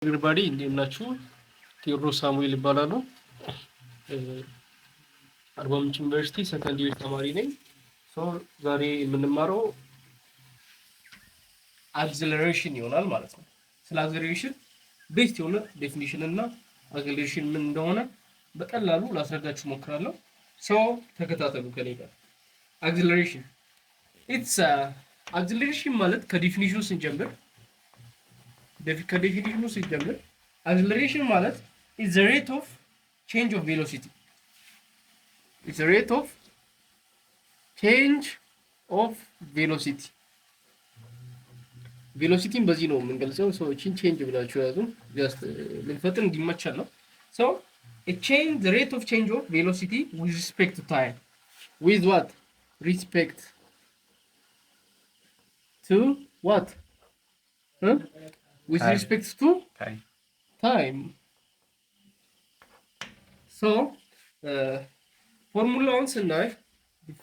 everybody እንዴት ናችሁ? ቴዎድሮስ ሳሙኤል ይባላሉ። አርባ ምንጭ ዩኒቨርሲቲ ሰከንድ ይር ተማሪ ነኝ። ዛሬ የምንማረው አክሰለሬሽን ይሆናል ማለት ነው። ስለ አክሰለሬሽን ቤስት የሆነ ዴፊኒሽን እና አክሰለሬሽን ምን እንደሆነ በቀላሉ ላስረዳችሁ እሞክራለሁ። ተከታተሉ ከኔ ጋር። አክሰለሬሽን አክሰለሬሽን ማለት ከዴፊኒሽኑ ስንጀምር acceleration ማለት is the rate of change of velocity. It's the rate of change of velocity. ቬሎሲቲን በዚህ ነው የምንገልጸው። እቺን ቼንጅ ብላችሁ ያዙ። ጀስት ልንፈጥን እንዲመቻል ነው። the rate of change of velocity with respect to time. With what? Respect to what? With time. Respect to time. ፎርሙላውን ስናይ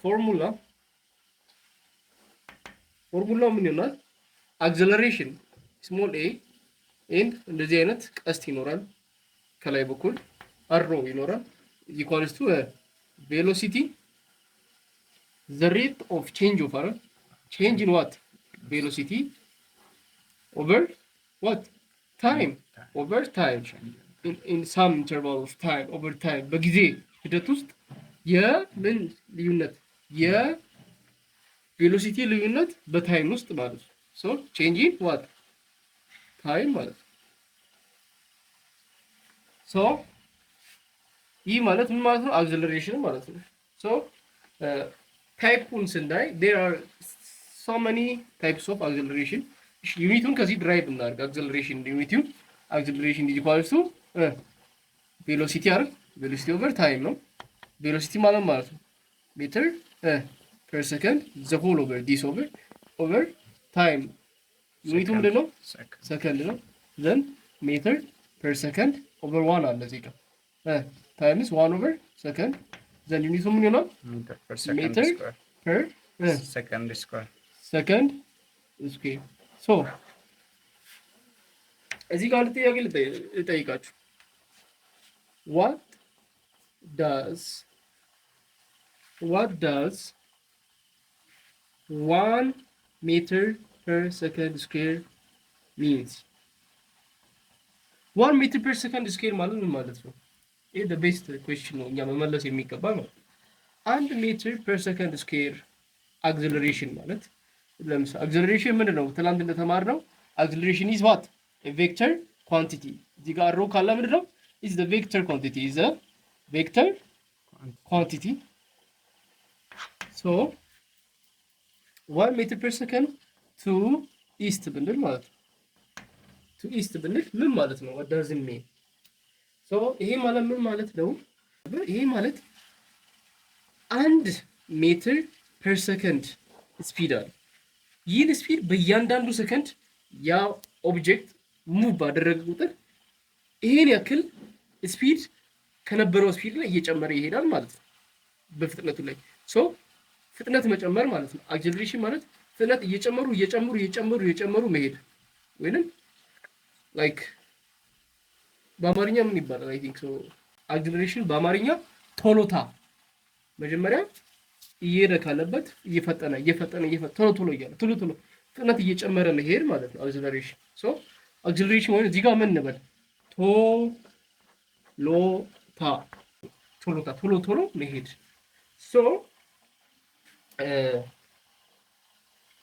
ፎርሙላው ምን ይሆናል? አክሰለሬሽን ስሞል ኤ ኤንድ እንደዚህ አይነት ቀስት ይኖራል ከላይ በኩል አሮ ይኖራል ኢኳልስ ቱ ቬሎሲቲ the rate of change of change in what? Velocity over what? Time. Over time. In some interval of time. Over time. በጊዜ ሂደት ውስጥ የምን ልዩነት የቬሎሲቲ ልዩነት በታይም ውስጥ ማለት ነው። change in what? Time ማለት ነው። ይህ ማለት ምን ማለት ነው? አክሰለሬሽን ማለት ነው። ታይፑን ስናይ there are so many types of acceleration. ዩኒቱን ከዚህ ድራይቭ እናድርግ። አክሰለሬሽን ዩኒቲው አክሰለሬሽን is equals to ቬሎሲቲ አይደል? ቬሎሲቲ ኦቨር ታይም ነው። ቬሎሲቲ ማለት ነው ሜትር ፐር ሰከንድ ዘ ሆል ኦቨር ዲስ ኦቨር ታይም። ዩኒቱ ምንድን ነው? ሰከንድ ነው። ዘን ሜትር ፐር ሰከንድ ኦቨር ዋን አለ እዚህ ጋር ታይምስ ዋን ኦቨር ሰከንድ። ዘን ዩኒቱ ምን ይሆናል? ሜትር ፐር ሰከንድ ስኩዌር። እዚህ ጋር ጥያቄ ልጠይቃችሁ። what does 1 meter per second square means? 1 meter per second square ማለት ምን ማለት ነው? ይሄ the best question ነው እኛ መመለስ የሚገባ ነው። 1 meter per second square acceleration ማለት ለምሳሌ acceleration ምንድን ነው? ትናንት እንደተማርነው acceleration is what? A vector quantity. እዚህ ጋር ሮ ካለ ምንድን ነው? is the vector quantity. 1 meter per second to east ብንል ማለት ነው። to east ብንል ምን ማለት ነው? what does it mean? ይሄ ማለት ምን ማለት ነው? ይሄ ማለት 1 ሜትር ፐር ሰከንድ ስፒድ አለ። ይህን ስፒድ በእያንዳንዱ ሰከንድ ያ ኦብጀክት ሙቭ ባደረገ ቁጥር ይሄን ያክል ስፒድ ከነበረው ስፒድ ላይ እየጨመረ ይሄዳል ማለት ነው በፍጥነቱ ላይ። ፍጥነት መጨመር ማለት ነው። አክሰለሬሽን ማለት ፍጥነት እየጨመሩ መሄድ ወይንም ላይክ በአማርኛ ምን ይባላል? አይ ቲንክ አክሰለሬሽን በአማርኛ ቶሎታ። መጀመሪያ እየሄደ ካለበት እየፈጠነ ቶሎ እያለ ፍጥነት እየጨመረ መሄድ ማለት ነው አክሰለሬሽን። አክሰለሬሽን ወይ እዚህ ጋር ምን እንበል? ቶሎ መሄድ።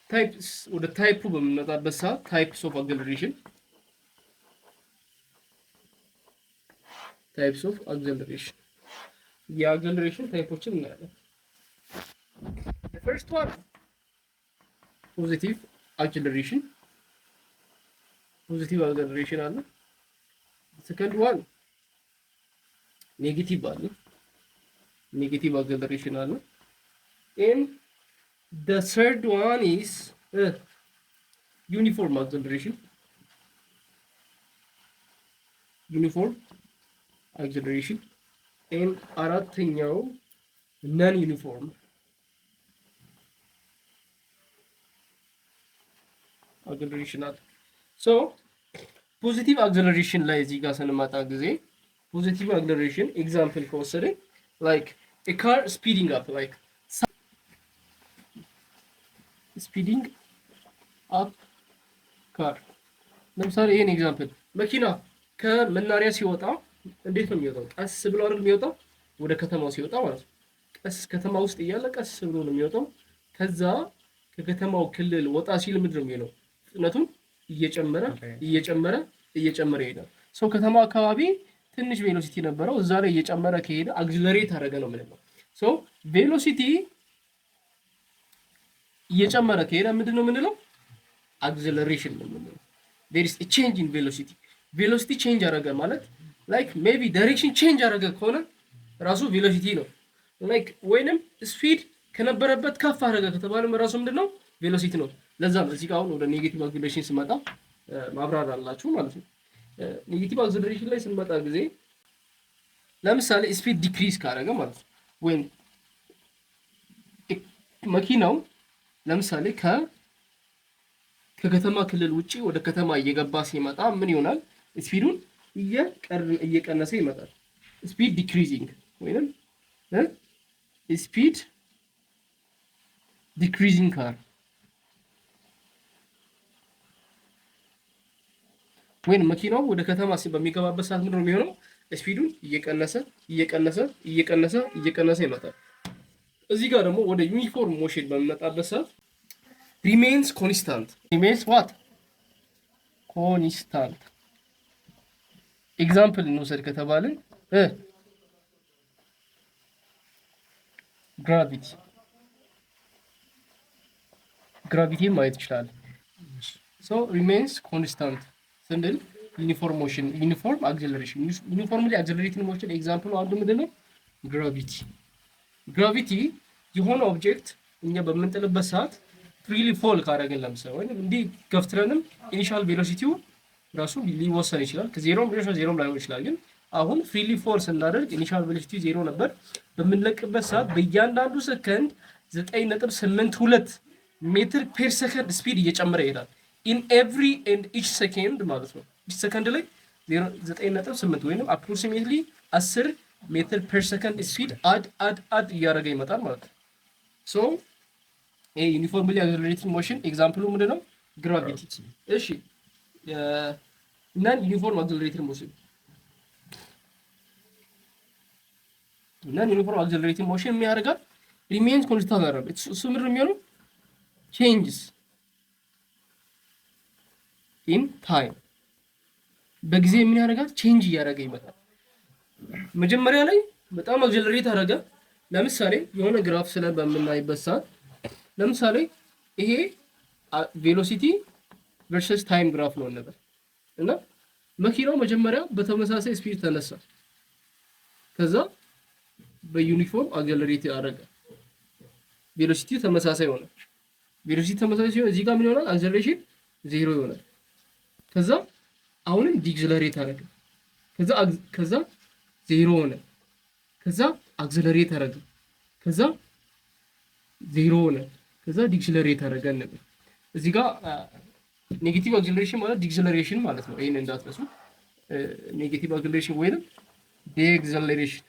ታይፕስ ወደ ታይፑ በምንመጣበት ሰዓት ታይፕስ ኦፍ አክሰለሬሽን የአክሰለሬሽን ታይፖችን እናያለን። ፈርስት ዋን ፖዚቲቭ አክሰለሬሽን አለ። ሰከንድ ዋን ኔጌቲቭ አክሰለሬሽን አለ። and the third one is uniform acceleration. and አራተኛው non uniform acceleration አለ። ፖዚቲቭ አክሰለሬሽን ላይ እዚህ ጋር ስንመጣ ጊዜ ፖዚቲቭ አክሰለሬሽን ኤግዛምፕል ከወሰድን ላይክ ኤ ካር ስፒዲንግ አፕ ላይክ ስፒዲንግ አፕ ካር ለምሳሌ ይሄን ኤግዛምፕል መኪና ከመናሪያ ሲወጣ እንዴት ነው የሚወጣው? ቀስ ብሎ አይደል የሚወጣው? ወደ ከተማው ሲወጣ ማለት ነው። ቀስ ከተማ ውስጥ እያለ ቀስ ብሎ ነው የሚወጣው። ከዛ ከከተማው ክልል ወጣ ሲል ምንድን ነው የሚለው? ፍጥነቱን እየጨመረ ይሄዳል። ሰው ከተማ አካባቢ ትንሽ ቬሎሲቲ ነበረው፣ እዛ ላይ እየጨመረ ከሄደ አክሲለሬት አደረገ ነው የምንለው። ሶ ቬሎሲቲ እየጨመረ ከሄደ ምንድን ነው የምንለው? አክሲለሬሽን ነው የምንለው። there is a change in velocity ቬሎሲቲ ቼንጅ አደረገ ማለት ላይክ ሜቢ ዳይሬክሽን ቼንጅ አደረገ ከሆነ ራሱ ቬሎሲቲ ነው። ላይክ ወይንም ስፒድ ከነበረበት ከፍ አደረገ ከተባለም ራሱ ምንድነው? ቬሎሲቲ ነው። ለዛ ነው እዚህ ጋር አሁን ወደ ኔጌቲቭ አክሲለሬሽን ስመጣ ማብራር አላችሁ ማለት ነው። ኔጌቲቭ አክሲለሬሽን ላይ ስንመጣ ጊዜ ለምሳሌ ስፒድ ዲክሪዝ ካደረገ ማለት ነው ወይም መኪናው ለምሳሌ ከከተማ ክልል ውጪ ወደ ከተማ እየገባ ሲመጣ ምን ይሆናል? ስፒዱን እየቀነሰ ይመጣል። ስፒድ ዲክሪዚንግ ወይንም ስፒድ ዲክሪዚንግ ካር ወይም መኪናው ወደ ከተማ በሚገባበት ሰዓት ምንድነው የሚሆነው? ስፒዱን እየቀነሰ ይመጣል። እዚህ ጋር ደግሞ ወደ ዩኒፎርም ሞሽን በሚመጣበት ሰዓት remains constant remains what constant ኤግዛምፕል እንውሰድ ከተባልን ግራቪቲ ማየት ይችላል። ሶ remains constant ስንል ዩኒፎርም ሞሽን ዩኒፎርም አክሰለሬሽን ዩኒፎርምሊ አክሰለሬቲንግ ሞሽን ኤግዛምፕሉ አንዱ ምንድነው? ግራቪቲ የሆነ ኦብጀክት እኛ በምንጥልበት ሰዓት ፍሪሊ ፎል ካደረግን ለምሳሌ ወይም እንዲህ ገፍትረንም ኢኒሻል ቬሎሲቲው ራሱ ሊወሰን ይችላል። ከዜሮም ላይሆን ይችላል። ግን አሁን ፍሪሊ ፎል ስናደርግ ኢኒሻል ቬሎሲቲ ዜሮ ነበር። በምንለቅበት ሰዓት በእያንዳንዱ ሰከንድ 9.82 ሜትር ፐር ሰከንድ ስፒድ እየጨመረ ይሄዳል። ኢን ኤቭሪ ኤንድ ኢች ሰከንድ ማለት ነው። ኢች ሰከንድ ላይ 9.8 ወይም አፕሮክሲሜትሊ 10 ሜትር ፐር ሰከንድ ስፒድ አድ እያደረገ ይመጣል ማለት ነው። ሶ ዩኒፎርምሊ አክሰለሬቲንግ ሞሽን ኤግዛምፕሉ ምንድነው? ግራቪቲ። እሺ ነን ዩኒፎርም አክሰለሬቲንግ ሞሽን የሚያደርጋል ሪሜንስ ኮንስታንት ያደርጋል። እሱ ምንድነው የሚሆነው? ቼንጅስ ኢን ታይም በጊዜ ምን ያደርጋል? ቼንጅ እያደረገ ይመጣል። መጀመሪያ ላይ በጣም አክሰለሬት አደረገ። ለምሳሌ የሆነ ግራፍ ስለ በምናይበት ሰዓት ለምሳሌ ይሄ ቬሎሲቲ ቨርሰስ ታይም ግራፍ ነው ነበር እና መኪናው መጀመሪያ በተመሳሳይ ስፒድ ተነሳ። ከዛ በዩኒፎርም አክሰለሬት አደረገ። ቬሎሲቲ ተመሳሳይ ሆነ። ሲሆን እዚህ ጋር ምን ይሆናል? አክሰለሬሽን ዜሮ ይሆናል። ከዛ አሁንም ዲክሰለሬት አደረገ። ከዛ ዜሮ ሆነ። ከዛ አክሰለሬት አደረገ። ከዛ ዜሮ ሆነ። ከዛ ዲክሰለሬት አደረገ ነበር። እዚህ ጋር ኔጌቲቭ አክሰለሬሽን ማለት ዲክሰለሬሽን ማለት ነው። ይሄን እንዳትረሱ። ኔጌቲቭ አክሰለሬሽን ወይንም ዲክሰለሬሽን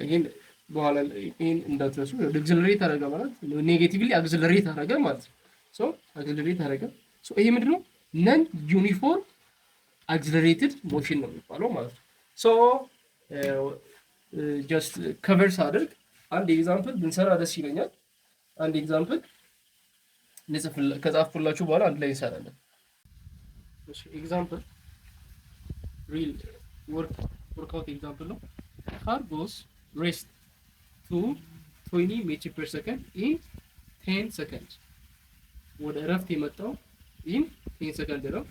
ይሄን በኋላ ይሄን እንዳትረሱ። ዲክሰለሬት አደረገ ማለት ኔጌቲቭሊ አክሰለሬት አደረገ ማለት ነው። ሶ አክሰለሬት አደረገ። ሶ ይሄ ምንድነው? ነን ዩኒፎርም አክሰለሬትድ ሞሽን ነው የሚባለው ማለት ነው። ሶ ጀስት ከቨርስ አድርግ አንድ ኤግዛምፕል ብንሰራ ደስ ይለኛል። አንድ ኤግዛምፕል ከጻፍኩላችሁ በኋላ አንድ ላይ እንሰራለን። እሺ ኤግዛምፕል ሪል ወርክአውት ኤግዛምፕል ነው። ካር ጎስ ሬስት ቱ 20 ሜትር ፐር ሰከንድ ኢን 10 ሰከንድ። ወደ እረፍት የመጣው ኢን 10 ሰከንድ ነው።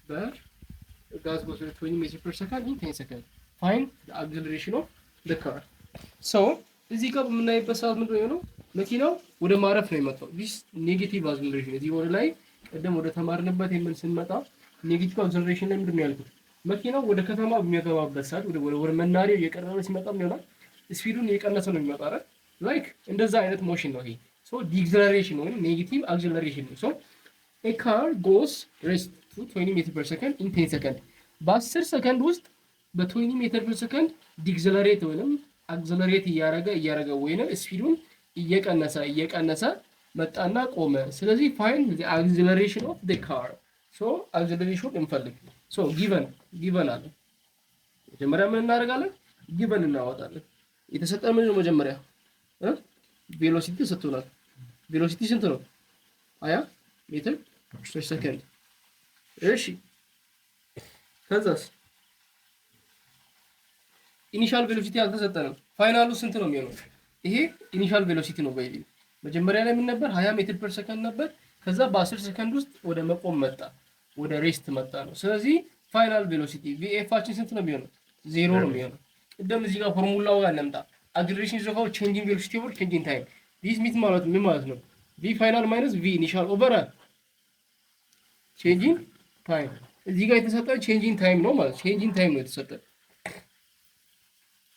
በጋዝ ጎስ 20 ሜትር ፐር ሰከንድ ኢን 10 ሰከንድ ፋይንድ ዘ አክሰለሬሽን ኦፍ ዘ ካር። ሶ እዚህ ጋር በምናይበት ሰዓት ምንድነው የሆነው? መኪናው ወደ ማረፍ ነው የመጣው። ዲስ ኔጌቲቭ አክሰለሬሽን። እዚህ ወደ ላይ ቀደም ወደ ተማርንበት የምን ስንመጣ ኔጌቲቭ አክሰለሬሽን ላይ ምንድነው ያልኩት? መኪናው ወደ ከተማ በሚገባበት ሰዓት ወደ መናሪያው እየቀረበ ሲመጣ ይሆናል ስፒዱን እየቀነሰ ነው የሚመጣው አይደል? ላይክ እንደዛ አይነት ሞሽን ነው ይሄ። ሶ ዲክሰለሬሽን ወይም ኔጌቲቭ አክሰለሬሽን ነው። ሶ ኤ ካር ጎስ ሬስት to 20 ሜትር ፐር ሰከንድ in 10 ሰከንድ በ10 ሰከንድ ውስጥ በ20 ሜትር ፐር ሰከንድ ዲክዘለሬት ወይንም አክዘለሬት እያረገ ወይንም ስፒዱን እየቀነሰ መጣና ቆመ። ስለዚህ find the acceleration of the car so acceleration እንፈልግ። so given አለ መጀመሪያ ምን እናደርጋለን? given እናወጣለን። የተሰጠን ምንድን ነው? መጀመሪያ ቬሎሲቲ ተሰጥቶናል። ቬሎሲቲ ስንት ነው? 20 ሜትር ፐር ሰከንድ። እሺ ከዛስ ኢኒሻል ቬሎሲቲ አልተሰጠንም። ፋይናሉ ስንት ነው የሚሆነው? ይሄ ኢኒሻል ቬሎሲቲ ነው። በይሊ መጀመሪያ ላይ ምን ነበር? 20 ሜትር ፐር ሰከንድ ነበር። ከዛ በ10 ሰከንድ ውስጥ ወደ መቆም መጣ፣ ወደ ሬስት መጣ ነው። ስለዚህ ፋይናል ቬሎሲቲ ቪኤፋችን ስንት ነው የሚሆነው? 0 ነው የሚሆነው። ቅድም እዚህ ጋር ፎርሙላው ጋር እንምጣ። አክሰለሬሽን ኢዝ ኢኳል ቼንጂንግ ቬሎሲቲ ኦቨር ቼንጂንግ ታይም። ዲስ ሚት ማለት ምን ማለት ነው? ቪ ፋይናል ማይነስ ቪ ኢኒሻል ኦቨር ቼንጂንግ ታይም። እዚህ ጋር የተሰጠን ቼንጂንግ ታይም ነው ማለት ቼንጂንግ ታይም ነው የተሰጠን።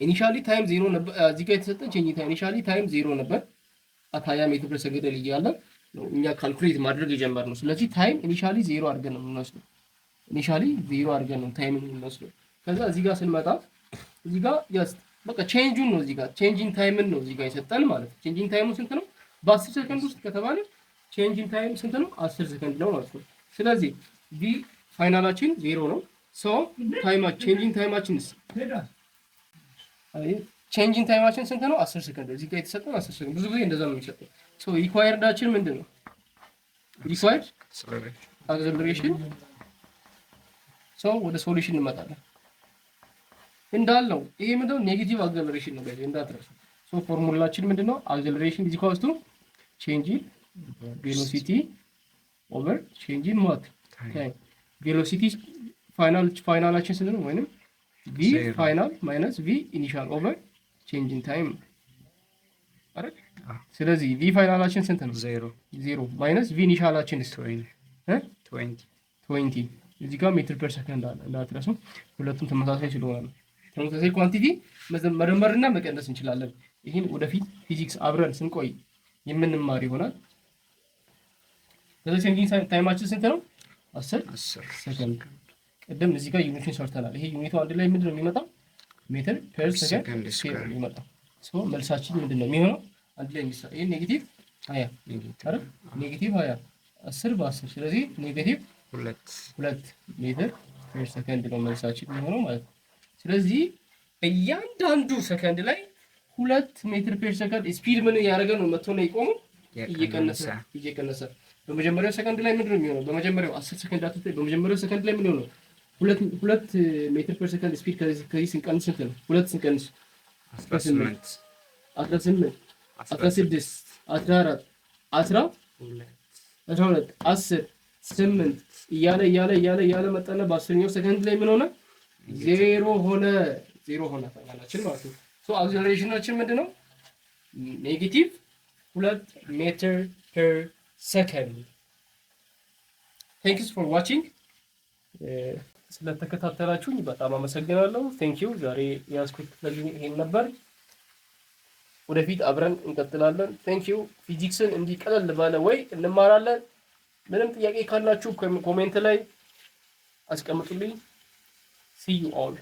ኢኒሻሊ ታይም 0 ነበር። እዚህ ጋር የተሰጠን ቼንጂንግ ታይም ኢኒሻሊ ታይም 0 ነበር። 20 ሜትር ፐር ሰከንድ እያለ እኛ ካልኩሌት ማድረግ የጀመርነው። ስለዚህ ታይም ኢኒሻሊ 0 አድርገን ነው የምንወስደው። ኢኒሻሊ 0 አድርገን ነው ታይም የምንወስደው። ከዛ እዚህ ጋር ስንመጣ እዚህ ጋር ጀስት በቃ ቼንጁን ነው እዚህ ጋር ቼንጂንግ ታይምን ነው እዚህ ጋር የሰጠን ማለት ነው። ቼንጂንግ ታይሙ ስንት ነው? በ10 ሰከንድ ውስጥ ከተባለ ቼንጂንግ ታይም ስንት ነው? 10 ሰከንድ ነው ማለት ነው። ስለዚህ ቪ ፋይናላችን 0 ነው። ሶ ታይማችን ቼንጂንግ ታይማችንስ ቼንጂንግ ታይማችን ስንት ነው? 10 ሰከንድ። እዚህ ጋር የተሰጠን 10 ሰከንድ። ብዙ ጊዜ እንደዛ ነው የሚሰጠው። ሶ ሪኳየርዳችን ምንድን ነው? ሪኳየርድ አክሰለሬሽን። ሶ ወደ ሶሉሽን እንመጣለን። እንዳልነው ይሄ ምንድነው? ኔጌቲቭ አክሰለሬሽን ነው ጋይስ እንዳትረሱ። ሶ ፎርሙላችን ምንድነው? አክሰለሬሽን ኢዝ ኢኳልስ ቱ ቼንጂንግ ቬሎሲቲ ኦቨር ቼንጂንግ ማት ታይም። ቬሎሲቲ ፋይናላችን ስንት ነው? ወይንም ቪ ፋይናል ማይነስ ቪ ኢኒሻል ኦቨር ቼንጂንግ ታይም አይደል? ስለዚህ ቪ ፋይናላችን ስንት ነው? 0 ማይነስ ቪ ኢኒሻላችን 20 እዚህ ጋር ሜትር ፐር ሰከንድ አለ እንዳትረሱ። ሁለቱም ተመሳሳይ ስለሆነ ነው። ተመሳሳይ ኳንቲቲ መደመርና መቀነስ እንችላለን። ይህን ወደፊት ፊዚክስ አብረን ስንቆይ የምንማር ይሆናል። ስለዚህ ቼንጂንግ ታይማችን ስንት ነው? 10 ሰከንድ። ቅድም እዚህ ጋር ዩኒቱን ሰርተናል። ይሄ ዩኒቱ አንድ ላይ ምንድነው የሚመጣው? ሜትር ፐር ሰከንድ ስኩዌር ነው የሚመጣው። ሶ መልሳችን ምንድነው የሚሆነው? አንድ ላይ የሚሰራ ይሄ ኔጌቲቭ 20 አይደል? ኔጌቲቭ 20 10 በ10 ስለዚህ ኔጌቲቭ 2 ሜትር ፐር ሰከንድ ነው መልሳችን የሚሆነው ማለት ነው። ስለዚህ በእያንዳንዱ ሰከንድ ላይ 2 ሜትር ፐር ሰከንድ ስፒድ ምን ያደረገ ነው? መጥቶ ነው የቆመው እየቀነሰ በመጀመሪያው ሰከንድ ላይ ምንድነው የሚሆነው? በመጀመሪያው 10 ሰከንድ አትተይ። በመጀመሪያው ሰከንድ ላይ ምን ይሆናል? 2 ሜትር ፐር ሰከንድ ስፒድ ከዚህ ስንቀንስ ስንት ነው? 2 ስንቀንስ 18 16 14 12 10 8 እያለ መጣና በ10ኛው ሰከንድ ላይ ምን ሆነ? 0 ሆነ ፋይናላችን ማለት ነው። ሶ አክሰለሬሽናችን ምንድነው? ኔጌቲቭ 2 ሜትር ፐር ሰከንድ። ቴንክስ ፎር ዋቺንግ። ስለተከታተላችሁኝ በጣም አመሰግናለሁ። ቴንክ ዩ። ዛሬ ያስኩት ለዚህ ይሄን ነበር። ወደፊት አብረን እንቀጥላለን። ቴንክ ዩ። ፊዚክስን እንዲቀለል ባለ ወይ እንማራለን። ምንም ጥያቄ ካላችሁ ኮሜንት ላይ አስቀምጡልኝ። see you all